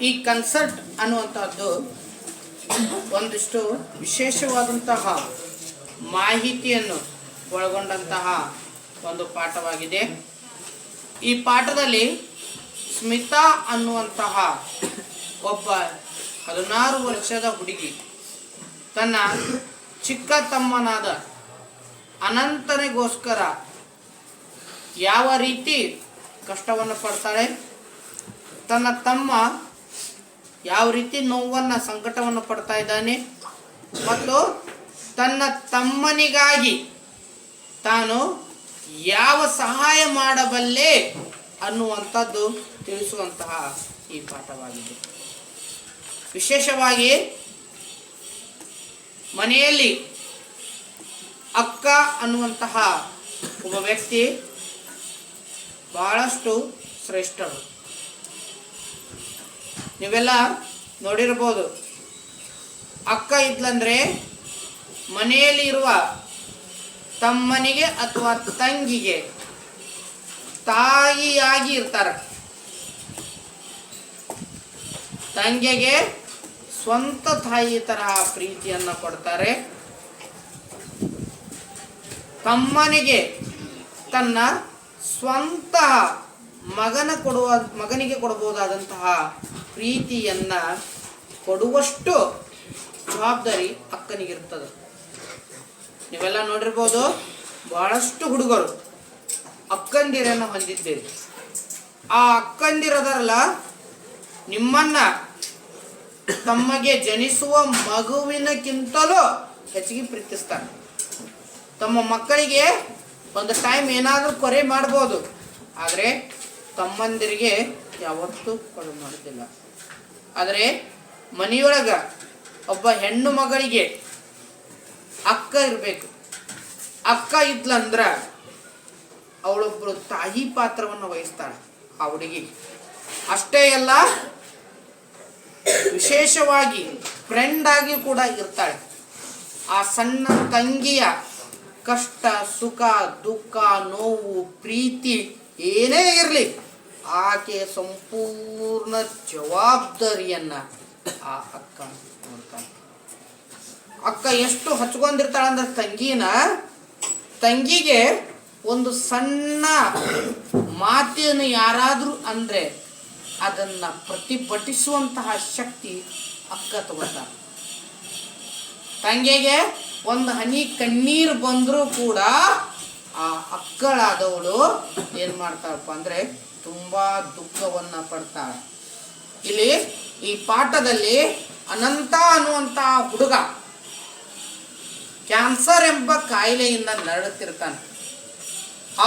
ಈ ಕನ್ಸರ್ಟ್ ಅನ್ನುವಂಥದ್ದು ಒಂದಿಷ್ಟು ವಿಶೇಷವಾದಂತಹ ಮಾಹಿತಿಯನ್ನು ಒಳಗೊಂಡಂತಹ ಒಂದು ಪಾಠವಾಗಿದೆ. ಈ ಪಾಠದಲ್ಲಿ ಸ್ಮಿತಾ ಅನ್ನುವಂತಹ ಒಬ್ಬ 16 ವರ್ಷದ ಹುಡುಗಿ ತನ್ನ ಚಿಕ್ಕ ತಮ್ಮನಾದ ಅನಂತನಿಗೋಸ್ಕರ ಯಾವ ರೀತಿ ಕಷ್ಟವನ್ನು ಪಡ್ತಾಳೆ, ತನ್ನ ತಮ್ಮ ಯಾವ ರೀತಿ ನೋವನ್ನು ಸಂಕಟವನ್ನು ಪಡ್ತಾ ಇದ್ದಾನೆ ಮತ್ತು ತನ್ನ ತಮ್ಮನಿಗಾಗಿ ತಾನು ಯಾವ ಸಹಾಯ ಮಾಡಬಲ್ಲೆ ಅನ್ನುವಂಥದ್ದು ತಿಳಿಸುವಂತಹ ಈ ಪಾಠವಾಗಿದೆ. ವಿಶೇಷವಾಗಿ ಮನೆಯಲ್ಲಿ ಅಕ್ಕ ಅನ್ನುವಂತಹ ಒಬ್ಬ ವ್ಯಕ್ತಿ ಬಹಳಷ್ಟು ಶ್ರೇಷ್ಠರು. ನೀವೆಲ್ಲ ನೋಡಿರ್ಬೋದು, ಅಕ್ಕ ಇದ್ಲಂದ್ರೆ ಮನೆಯಲ್ಲಿ ಇರುವ ತಮ್ಮನಿಗೆ ಅಥವಾ ತಂಗಿಗೆ ತಾಯಿಯಾಗಿ ಇರ್ತಾರೆ. ತಂಗಿಗೆ ಸ್ವಂತ ತಾಯಿ ತರಹ ಪ್ರೀತಿಯನ್ನು ಕೊಡ್ತಾರೆ. ತಮ್ಮನಿಗೆ ತನ್ನ ಸ್ವಂತ ಮಗನಿಗೆ ಕೊಡಬಹುದಾದಂತಹ ಪ್ರೀತಿಯನ್ನ ಕೊಡುವಷ್ಟು ಜವಾಬ್ದಾರಿ ಅಕ್ಕನಿಗಿರ್ತದೆ. ನೀವೆಲ್ಲ ನೋಡಿರ್ಬೋದು, ಬಹಳಷ್ಟು ಹುಡುಗರು ಅಕ್ಕಂದಿರನ್ನು ಹೊಂದಿದ್ದೇವೆ. ಆ ಅಕ್ಕಂದಿರದಲ್ಲ, ನಿಮ್ಮನ್ನ ತಮಗೆ ಜನಿಸುವ ಮಗುವಿನಕ್ಕಿಂತಲೂ ಹೆಚ್ಚಿಗೆ ಪ್ರೀತಿಸ್ತಾರೆ. ತಮ್ಮ ಮಕ್ಕಳಿಗೆ ಒಂದು ಟೈಮ್ ಏನಾದರೂ ಕೊರೆ ಮಾಡ್ಬೋದು, ಆದರೆ ತಮ್ಮಂದಿರಿಗೆ ಯಾವತ್ತೂ ಕೊರೆ ಮಾಡೋದಿಲ್ಲ. ಆದರೆ ಮನೆಯೊಳಗ ಒಬ್ಬ ಹೆಣ್ಣು ಮಗಳಿಗೆ ಅಕ್ಕ ಇರಬೇಕು. ಅಕ್ಕ ಇದ್ಲಂದ್ರ ಅವಳೊಬ್ಬಳು ತಾಯಿ ಪಾತ್ರವನ್ನು ವಹಿಸ್ತಾಳೆ ಆ ಹುಡುಗಿ. ಅಷ್ಟೇ ಅಲ್ಲ, ವಿಶೇಷವಾಗಿ ಫ್ರೆಂಡ್ ಆಗಿ ಕೂಡ ಇರ್ತಾಳೆ. ಆ ಸಣ್ಣ ತಂಗಿಯ ಕಷ್ಟ ಸುಖ ದುಃಖ ನೋವು ಪ್ರೀತಿ ಏನೇ ಇರಲಿ, ಆಕೆ ಸಂಪೂರ್ಣ ಜವಾಬ್ದಾರಿಯನ್ನ ಆ ಅಕ್ಕ ನೋಡ್ತಾಳೆ. ಅಕ್ಕ ಎಷ್ಟು ಹಚ್ಕೊಂಡಿರ್ತಾಳಂದ್ರೆ ತಂಗಿಗೆ ಒಂದು ಸಣ್ಣ ಮಾತನ್ನು ಯಾರಾದರೂ ಅಂದ್ರೆ ಅದನ್ನ ಪ್ರತಿಭಟಿಸುವಂತಹ ಶಕ್ತಿ ಅಕ್ಕ ತಗೋತಾಳೆ. ತಂಗಿಗೆ ಒಂದು ಹನಿ ಕಣ್ಣೀರು ಬಂದರೂ ಕೂಡ ಆ ಅಕ್ಕಳಾದವಳು ಏನ್ ಮಾಡ್ತಾಳಪ್ಪ ಅಂದ್ರೆ ತುಂಬಾ ದುಃಖವನ್ನ ಪಡ್ತಾಳೆ. ಇಲ್ಲಿ ಈ ಪಾಠದಲ್ಲಿ ಅನಂತ ಅನ್ನುವಂತಹ ಹುಡುಗ ಕ್ಯಾನ್ಸರ್ ಎಂಬ ಕಾಯಿಲೆಯಿಂದ ನರಳುತ್ತಿರ್ತಾನೆ.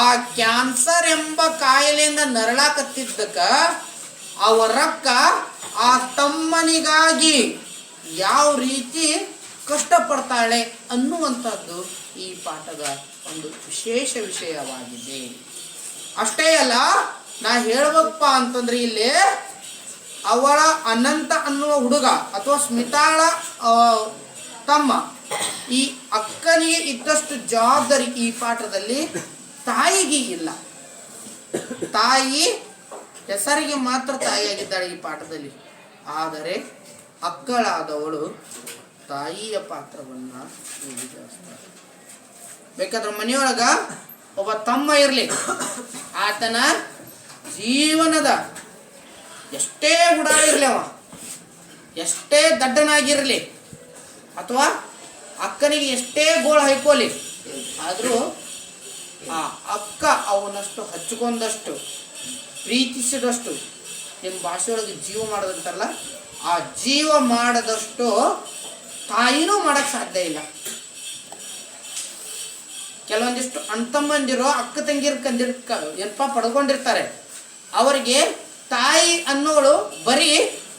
ಆ ಕ್ಯಾನ್ಸರ್ ಎಂಬ ಕಾಯಿಲೆಯಿಂದ ನರಳಾಕತ್ತಿದ್ದಕ್ಕ ಅವರಕ್ಕ ಆ ತಮ್ಮನಿಗಾಗಿ ಯಾವ ರೀತಿ ಕಷ್ಟಪಡ್ತಾಳೆ ಅನ್ನುವಂಥದ್ದು ಈ ಪಾಠದ ಒಂದು ವಿಶೇಷ ವಿಷಯವಾಗಿದೆ. ಅಷ್ಟೇ ಅಲ್ಲ, ನಾ ಹೇಳ್ಬೇಕಪ್ಪ ಅಂತಂದ್ರೆ ಇಲ್ಲಿ ಅವಳ ಅನಂತ ಅನ್ನುವ ಹುಡುಗ ಅಥವಾ ಸ್ಮಿತಾಳ ತಮ್ಮ, ಈ ಅಕ್ಕನಿಗೆ ಇದ್ದಷ್ಟು ಜವಾಬ್ದಾರಿ ಈ ಪಾಠದಲ್ಲಿ ತಾಯಿಗೆ ಇಲ್ಲ. ತಾಯಿ ಹೆಸರಿಗೆ ಮಾತ್ರ ತಾಯಿಯಾಗಿದ್ದಾಳೆ ಈ ಪಾಠದಲ್ಲಿ, ಆದರೆ ಅಕ್ಕಳಾದವಳು ತಾಯಿಯ ಪಾತ್ರವನ್ನ ನಿರ್ವಹಿಸ್ತಾಳೆ. ಬೇಕಾದ್ರೆ ಮನೆಯೊಳಗ ಒಬ್ಬ ತಮ್ಮ ಇರಲಿ, ಆತನ ಜೀವನದ ಎಷ್ಟೇ ಹುಡಾಳಿರ್ಲಿ, ಅವ ಎಷ್ಟೇ ದಡ್ಡನಾಗಿರಲಿ ಅಥವಾ ಅಕ್ಕನಿಗೆ ಎಷ್ಟೇ ಗೋಳು ಹೈಕೋಲಿ, ಆದರೂ ಆ ಅಕ್ಕ ಅವನಷ್ಟು ಹಚ್ಕೊಂಡಷ್ಟು ಪ್ರೀತಿಸಿದಷ್ಟು, ನಿಮ್ಮ ಭಾಷೆಯೊಳಗೆ ಜೀವ ಮಾಡೋದಂತಲ್ಲ, ಆ ಜೀವ ಮಾಡದಷ್ಟು ತಾಯಿನೂ ಮಾಡಕ್ಕೆ ಸಾಧ್ಯ ಇಲ್ಲ. ಕೆಲವೊಂದಿಷ್ಟು ಅಣ್ತಮ್ಮಂದಿರೋ ಅಕ್ಕ ತಂಗಿರ್ ಏನಪ್ಪ ಪಡ್ಕೊಂಡಿರ್ತಾರೆ, ಅವರಿಗೆ ತಾಯಿ ಅನ್ನೋಳು ಬರೀ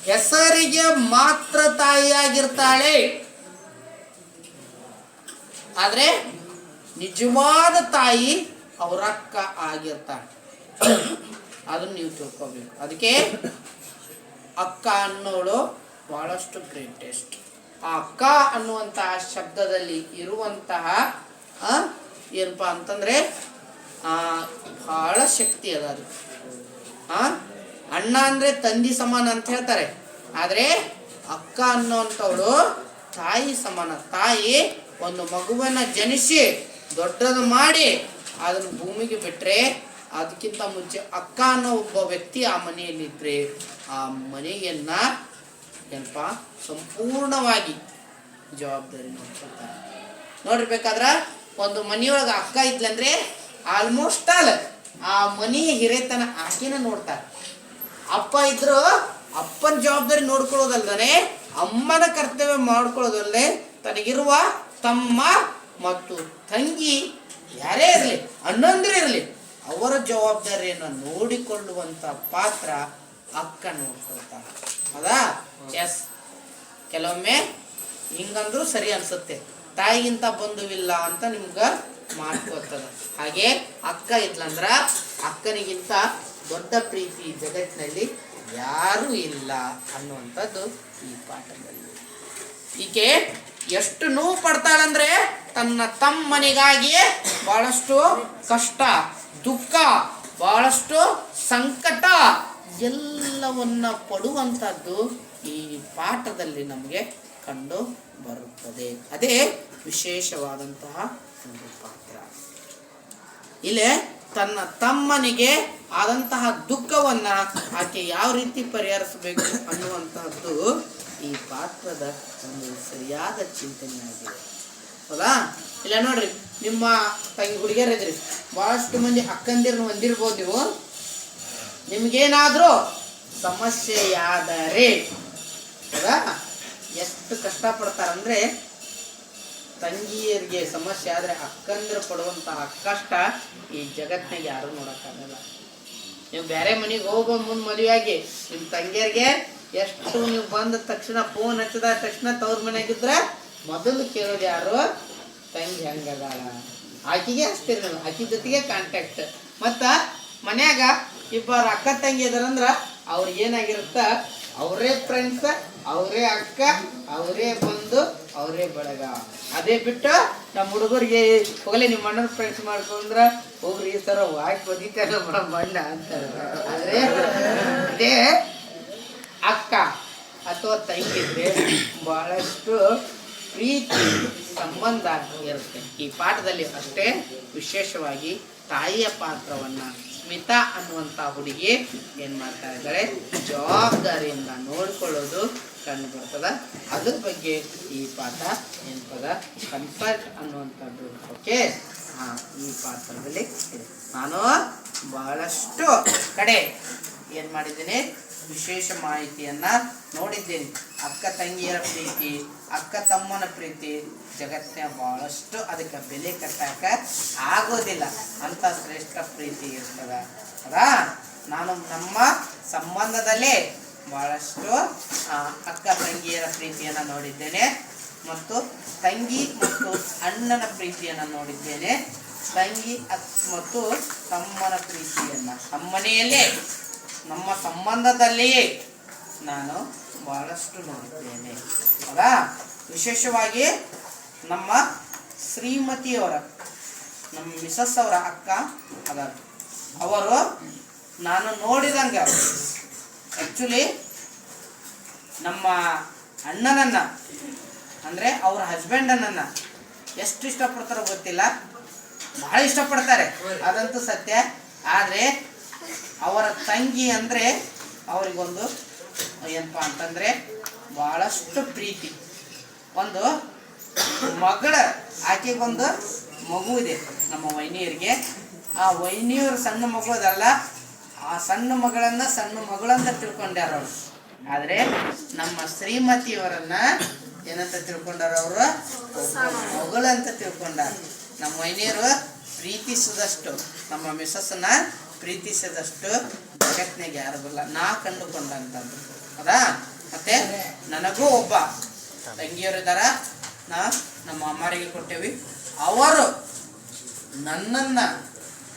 ಹೆಸರಿಗೆ ಮಾತ್ರ ತಾಯಿಯಾಗಿರ್ತಾಳೆ, ಆದ್ರೆ ನಿಜವಾದ ತಾಯಿ ಅವರಕ್ಕ ಆಗಿರ್ತಾಳೆ. ಅದನ್ನು ನೀವು ತಿಳ್ಕೋಬೇಕು. ಅದಕ್ಕೆ ಅಕ್ಕ ಅನ್ನೋಳು ಬಹಳಷ್ಟು ಗ್ರೇಟೆಸ್ಟ್. ಆ ಅಕ್ಕ ಅನ್ನುವಂತಹ ಶಬ್ದದಲ್ಲಿ ಇರುವಂತಹ ಏನಪ್ಪ ಅಂತಂದ್ರೆ ಬಹಳ ಶಕ್ತಿ ಅದ ಅದು. ಅಣ್ಣ ಅಂದರೆ ತಂದಿ ಸಮಾನ ಅಂತ ಹೇಳ್ತಾರೆ. ಆದರೆ ಅಕ್ಕ ಅನ್ನುವಂಥವಳು ತಾಯಿ ಸಮಾನ. ತಾಯಿ ಒಂದು ಮಗುವನ್ನು ಜನಿಸಿ ದೊಡ್ಡದು ಮಾಡಿ ಅದನ್ನು ಭೂಮಿಗೆ ಬಿಟ್ಟರೆ ಅದಕ್ಕಿಂತ ಮುಂಚೆ ಅಕ್ಕ ಅನ್ನೋ ಒಬ್ಬ ವ್ಯಕ್ತಿ ಆ ಮನೆಯಲ್ಲಿದ್ದರೆ ಆ ಮನೆಯನ್ನ ಏನಪ್ಪ ಸಂಪೂರ್ಣವಾಗಿ ಜವಾಬ್ದಾರಿ ನೋಡ್ಕೊಳ್ತಾರೆ. ನೋಡಿರ್ಬೇಕಾದ್ರೆ ಒಂದು ಮನೆಯೊಳಗೆ ಅಕ್ಕ ಇದ್ಲಂದ್ರೆ ಆಲ್ಮೋಸ್ಟ್ ಆಲ್ ಆ ಮನೆಯ ಹಿರೇತನ ಆಕೆನ ನೋಡ್ತಾರೆ. ಅಪ್ಪ ಇದ್ರು ಅಪ್ಪನ ಜವಾಬ್ದಾರಿ ನೋಡ್ಕೊಳ್ಳೋದಲ್ದೇ ಅಮ್ಮನ ಕರ್ತವ್ಯ ಮಾಡ್ಕೊಳ್ಳೋದಲ್ಲದೆ ತನಗಿರುವ ತಮ್ಮ ಮತ್ತು ತಂಗಿ ಯಾರೇ ಇರಲಿ, ಅಣ್ಣಂದಿರೇ ಇರಲಿ, ಅವರ ಜವಾಬ್ದಾರಿಯನ್ನು ನೋಡಿಕೊಳ್ಳುವಂಥ ಪಾತ್ರ ಅಕ್ಕ ನೋಡ್ಕೊಳ್ತಾರೆ. ಹೌದಾ? ಎಸ್. ಕೆಲವೊಮ್ಮೆ ಹಿಂಗಂದ್ರೂ ಸರಿ ಅನ್ಸುತ್ತೆ, ತಾಯಿಗಿಂತ ಬಂಧುವಿಲ್ಲ ಅಂತ ನಿಮ್ಗೆ ಮಾಡ್ಕೋತದ. ಹಾಗೆ ಅಕ್ಕ ಇದ್ಲಂದ್ರ ಅಕ್ಕನಿಗಿಂತ ದೊಡ್ಡ ಪ್ರೀತಿ ಜಗತ್ತಿನಲ್ಲಿ ಯಾರೂ ಇಲ್ಲ ಅನ್ನುವಂಥದ್ದು ಈ ಪಾಠದಲ್ಲಿ. ಈಕೆ ಎಷ್ಟು ನೋವು ಪಡ್ತಾಳಂದ್ರೆ ತನ್ನ ತಮ್ಮನಿಗಾಗಿ ಬಹಳಷ್ಟು ಕಷ್ಟ, ದುಃಖ, ಬಹಳಷ್ಟು ಸಂಕಟ ಎಲ್ಲವನ್ನ ಪಡುವಂಥದ್ದು ಈ ಪಾಠದಲ್ಲಿ ನಮಗೆ ಕಂಡು ಬರುತ್ತದೆ. ಅದೇ ವಿಶೇಷವಾದಂತಹ ಒಂದು ಪಾತ್ರ. ಇಲ್ಲೇ ತನ್ನ ತಮ್ಮನಿಗೆ ಆದಂತಹ ದುಃಖವನ್ನ ಆಕೆ ಯಾವ ರೀತಿ ಪರಿಹರಿಸಬೇಕು ಅನ್ನುವಂತಹದ್ದು ಈ ಪಾತ್ರದ ಒಂದು ಸರಿಯಾದ ಚಿಂತನೆಯಾಗಿದೆ. ಹೌದಾ? ಇಲ್ಲ ನೋಡ್ರಿ, ನಿಮ್ಮ ತಂಗಿ ಹುಡುಗಿಯರಿದ್ರಿ, ಬಹಳಷ್ಟು ಮಂದಿ ಅಕ್ಕಂದಿರನ್ನು ಹೊಂದಿರ್ಬೋದು ನೀವು. ನಿಮ್ಗೇನಾದ್ರೂ ಸಮಸ್ಯೆಯಾದರೆ ಹೌದಾ ಎಷ್ಟು ಕಷ್ಟಪಡ್ತಾರಂದ್ರೆ, ತಂಗಿಯರಿಗೆ ಸಮಸ್ಯೆ ಆದರೆ ಅಕ್ಕಂದಿರು ಪಡುವಂತಹ ಕಷ್ಟ ಈ ಜಗತ್ತಿನಾಗ ಯಾರು ನೋಡೋಕ್ಕಾಗಲ್ಲ. ನೀವು ಬೇರೆ ಮನೆಗೆ ಹೋಗೋ ಮುಂದೆ ಮದುವೆಯಾಗಿ ನಿಮ್ಮ ತಂಗಿಯರಿಗೆ ಎಷ್ಟು ನೀವು ಬಂದ ತಕ್ಷಣ ಫೋನ್ ಹಚ್ಚಿದ ತಕ್ಷಣ ತವ್ರ ಮನೆಯಾಗಿದ್ರೆ ಮೊದಲು ಕೇಳೋದು ಯಾರು? ತಂಗಿ ಹೆಂಗದಾಳ, ಆಕಿಗೆ ಹಚ್ತೀರಿ ನೀವು, ಆಕಿ ಜೊತೆಗೆ ಕಾಂಟ್ಯಾಕ್ಟ್. ಮತ್ತು ಮನ್ಯಾಗ ಇಬ್ಬರು ಅಕ್ಕ ತಂಗಿ ಇದಾರಂದ್ರೆ ಅವ್ರಿಗೆ ಏನಾಗಿರುತ್ತ, ಅವರೇ ಫ್ರೆಂಡ್ಸ್, ಅವರೇ ಅಕ್ಕ, ಅವರೇ ಬಂದು, ಅವರೇ ಬಳಗ. ಅದೇ ಬಿಟ್ಟು ನಮ್ಮ ಹುಡುಗರಿಗೆ ಹೋಗಲಿ ನಿಮ್ಮ ಅಣ್ಣನ ಫ್ರೆಂಡ್ಸ್ ಮಾಡ್ಕೊಂಡ್ರ ಹೋಗ್ರಿ ಈ ಥರ ವಾಯ್ಕ್ ಬದೀತಾರ ಬಣ್ಣ ಅಂತಾರೆ. ಆದರೆ ಅದೇ ಅಕ್ಕ ಅಥವಾ ತಂಗಿದ್ರೆ ಬಹಳಷ್ಟು ಪ್ರೀತಿ ಸಂಬಂಧ ಇರುತ್ತೆ. ಈ ಪಾಠದಲ್ಲಿ ಅಷ್ಟೇ ವಿಶೇಷವಾಗಿ ತಾಯಿಯ ಪಾತ್ರವನ್ನು ಸ್ಮಿತಾ ಅನ್ನುವಂಥ ಹುಡುಗಿ ಏನು ಮಾಡ್ತಾ ಇದ್ದಾರೆ, ಜವಾಬ್ದಾರಿಯಿಂದ ನೋಡ್ಕೊಳ್ಳೋದು ಕಂಡು ಬರ್ತದ. ಅದ್ರ ಬಗ್ಗೆ ಈ ಪಾಠ ಏನಪ್ಪದ, ಕಂಫರ್ಟ್ ಅನ್ನುವಂಥದ್ದು. ಓಕೆ, ಈ ಪಾತ್ರದಲ್ಲಿ ಇದೆ. ನಾನು ಬಹಳಷ್ಟು ಕಡೆ ಏನು ಮಾಡಿದ್ದೀನಿ, ವಿಶೇಷ ಮಾಹಿತಿಯನ್ನ ನೋಡಿದ್ದೀನಿ. ಅಕ್ಕ ತಂಗಿಯರ ಪ್ರೀತಿ, ಅಕ್ಕ ತಮ್ಮನ ಪ್ರೀತಿ ಜಗತ್ತಿನ ಬಹಳಷ್ಟು ಅದಕ್ಕೆ ಬೆಲೆ ಕಟ್ಟಾಕ ಆಗೋದಿಲ್ಲ ಅಂತ ಶ್ರೇಷ್ಠ ಪ್ರೀತಿ ಇರ್ತದ. ಹೌದಾ? ನಾನು ನಮ್ಮ ಸಂಬಂಧದಲ್ಲೇ ಬಹಳಷ್ಟು ಅಕ್ಕ ತಂಗಿಯರ ಪ್ರೀತಿಯನ್ನು ನೋಡಿದ್ದೇನೆ, ಮತ್ತು ತಂಗಿ ಮತ್ತು ಅಣ್ಣನ ಪ್ರೀತಿಯನ್ನು ನೋಡಿದ್ದೇನೆ, ತಂಗಿ ಮತ್ತು ತಮ್ಮನ ಪ್ರೀತಿಯನ್ನು ನಮ್ಮನೆಯಲ್ಲೇ ನಮ್ಮ ಸಂಬಂಧದಲ್ಲಿಯೇ ನಾನು ಬಹಳಷ್ಟು ನೋಡಿದ್ದೇನೆ. ಹೌದಾ? ವಿಶೇಷವಾಗಿ ನಮ್ಮ ಶ್ರೀಮತಿಯವರ, ನಮ್ಮ ಮಿಸಸ್ ಅವರ ಅಕ್ಕ ಅದಾರ, ಅವರು ನಾನು ನೋಡಿದಂಗ ಆ್ಯಕ್ಚುಲಿ ನಮ್ಮ ಅಣ್ಣನನ್ನ ಅಂದರೆ ಅವ್ರ ಹಸ್ಬೆಂಡನನ್ನು ಎಷ್ಟು ಇಷ್ಟಪಡ್ತಾರೋ ಗೊತ್ತಿಲ್ಲ, ಭಾಳ ಇಷ್ಟಪಡ್ತಾರೆ, ಅದಂತೂ ಸತ್ಯ. ಆದರೆ ಅವರ ತಂಗಿ ಅಂದರೆ ಅವರಿಗೊಂದು ಏನಪ್ಪ ಅಂತಂದರೆ ಭಾಳಷ್ಟು ಪ್ರೀತಿ. ಒಂದು ಮಗಳ, ಆಕೆಗೊಂದು ಮಗು ಇದೆ ನಮ್ಮ ವೈನಿಯರಿಗೆ. ಆ ವೈನಿಯವ್ರ ಸಣ್ಣ ಮಗುದಲ್ಲ, ಆ ಸಣ್ಣ ಮಗಳನ್ನು ಸಣ್ಣ ಮಗಳಂತ ತಿಳ್ಕೊಂಡ್ಯಾರ ಅವರು. ಆದರೆ ನಮ್ಮ ಶ್ರೀಮತಿಯವರನ್ನ ಏನಂತ ತಿಳ್ಕೊಂಡಾರ ಅವರು? ಮಗಳಂತ ತಿಳ್ಕೊಂಡಾರ. ನಮ್ಮ ವೈನಿಯರು ಪ್ರೀತಿಸಿದಷ್ಟು, ನಮ್ಮ ಮಿಸಸ್ಸನ್ನ ಪ್ರೀತಿಸಿದಷ್ಟು ಜಗತ್ತಿನಾಗ ಯಾರು ಬರಲ್ಲ, ನಾ ಕಂಡುಕೊಂಡಂಥದ್ದು. ಹೌದಾ? ಮತ್ತೆ ನನಗೂ ಒಬ್ಬ ತಂಗಿಯವರಿದ್ದಾರ, ನಮ್ಮ ಅಮ್ಮರಿಗೆ ಕೊಟ್ಟೇವಿ. ಅವರು ನನ್ನನ್ನು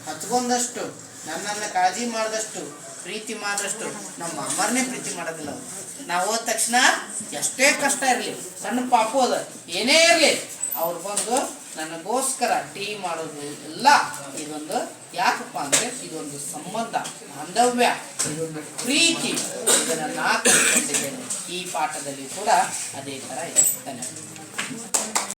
ಹಚ್ಕೊಂಡಷ್ಟು, ನನ್ನನ್ನು ಕಾಳಜಿ ಮಾಡಿದಷ್ಟು, ಪ್ರೀತಿ ಮಾಡಿದಷ್ಟು ನಮ್ಮ ಅಮ್ಮರನ್ನೇ ಪ್ರೀತಿ ಮಾಡೋದಿಲ್ಲ. ನಾವು ಹೋದ ತಕ್ಷಣ ಎಷ್ಟೇ ಕಷ್ಟ ಇರಲಿ, ಸಣ್ಣ ಪಾಪು ಅದ, ಏನೇ ಇರಲಿ, ಅವ್ರು ಬಂದು ನನಗೋಸ್ಕರ ಟೀ ಮಾಡೋದು ಎಲ್ಲ ಇದೊಂದು ಯಾಕಪ್ಪ ಅಂದರೆ ಇದೊಂದು ಸಂಬಂಧ, ಬಾಂಧವ್ಯ, ಇದೊಂದು ಪ್ರೀತಿ. ಇದನ್ನು ನಾ ಕಲ್ತ್ಕೊಂಡಿದ್ದೇನೆ. ಈ ಪಾಠದಲ್ಲಿ ಕೂಡ ಅದೇ ಥರ ಇದೆ. ಧನ್ಯವಾದ.